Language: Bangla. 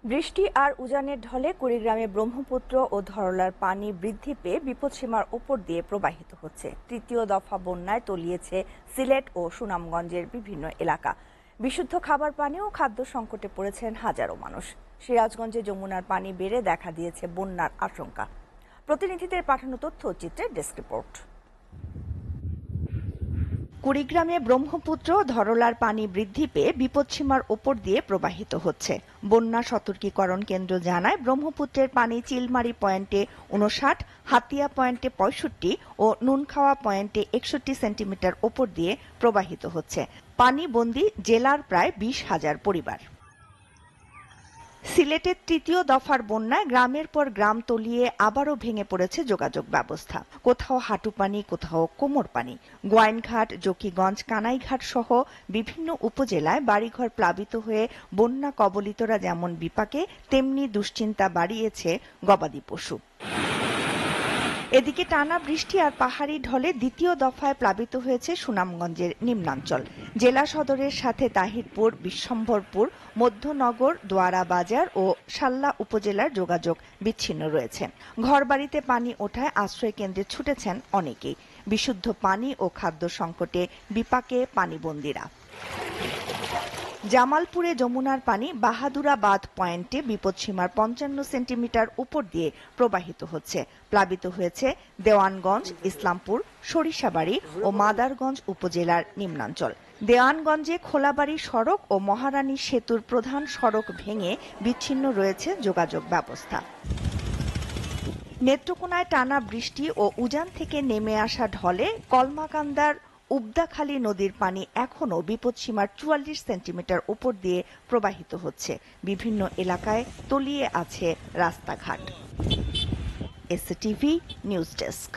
বৃষ্টি আর উজানের ঢলে কুড়িগ্রামে ব্রহ্মপুত্র ও ধরলার পানি বৃদ্ধি পেয়ে বিপদসীমার ওপর দিয়ে প্রবাহিত হচ্ছে। তৃতীয় দফা বন্যায় তলিয়েছে সিলেট ও সুনামগঞ্জের বিভিন্ন এলাকা। বিশুদ্ধ খাবার পানি ও খাদ্য সংকটে পড়েছেন হাজারো মানুষ। সিরাজগঞ্জে যমুনার পানি বেড়ে দেখা দিয়েছে বন্যার আশঙ্কা। প্রতিনিধিদের পাঠানো তথ্য চিত্রে ডেস্ক রিপোর্ট। কুড়িগ্রামে ব্রহ্মপুত্র ধরলার পানি বৃদ্ধি পেয়ে বিপদসীমার ওপর দিয়ে প্রবাহিত হচ্ছে। বন্যা সতর্কীকরণ কেন্দ্র জানায়, ব্রহ্মপুত্রের পানি চিলমারি পয়েন্টে ৫৯, হাতিয়া পয়েন্টে ৬৫ ও নুনখাওয়া পয়েন্টে ৬১ সেন্টিমিটার ওপর দিয়ে প্রবাহিত হচ্ছে। পানিবন্দী জেলার প্রায় ২০,০০০ পরিবার। সিলেটের তৃতীয় দফার বন্যায় গ্রামের পর গ্রাম তলিয়ে আবারও ভেঙে পড়েছে যোগাযোগ ব্যবস্থা। কোথাও হাঁটু পানি, কোথাও কোমর পানি। গোয়াইনঘাট, জকিগঞ্জ, কানাইঘাট সহ বিভিন্ন উপজেলায় বাড়িঘর প্লাবিত হয়ে বন্যা কবলিতরা যেমন বিপাকে, তেমনি দুশ্চিন্তা বাড়িয়েছে গবাদি পশু। এদিকে টানা বৃষ্টি আর পাহাড়ি ঢলে দ্বিতীয় দফায় প্লাবিত হয়েছে সুনামগঞ্জের নিম্নাঞ্চল। জেলা সদরের সাথে তাহিরপুর, বিশ্বম্ভরপুর, মধ্যনগর, দোয়ারা বাজার ও সাল্লা উপজেলার যোগাযোগ বিচ্ছিন্ন রয়েছে। ঘরবাড়িতে পানি ওঠায় আশ্রয় কেন্দ্রে ছুটেছেন অনেকেই। বিশুদ্ধ পানি ও খাদ্য সংকটে বিপাকে পানিবন্দীরা। জামালপুরে যমুনার পানি বাহাদুরা বাঁধ পয়েন্টে বিপদসীমার ৫৫ সেন্টিমিটার উপর দিয়ে প্রবাহিত হচ্ছে। প্লাবিত হয়েছে দেওয়ানগঞ্জ, ইসলামপুর, সরিষাবাড়ি ও মাদারগঞ্জ উপজেলার নিম্নাঞ্চল। দেওয়ানগঞ্জে খোলাবাড়ি সড়ক ও মহারানী সেতুর প্রধান সড়ক ভেঙে বিচ্ছিন্ন রয়েছে যোগাযোগ ব্যবস্থা। নেত্রকোনায় টানা বৃষ্টি ও উজান থেকে নেমে আসা ঢলে কলমাকান্দার উবদাখালী নদীর পানি এখনও বিপদসীমার ৪৪ সেন্টিমিটার উপর দিয়ে প্রবাহিত হচ্ছে। বিভিন্ন এলাকায় তলিয়ে আছে রাস্তাঘাট। STV news desk.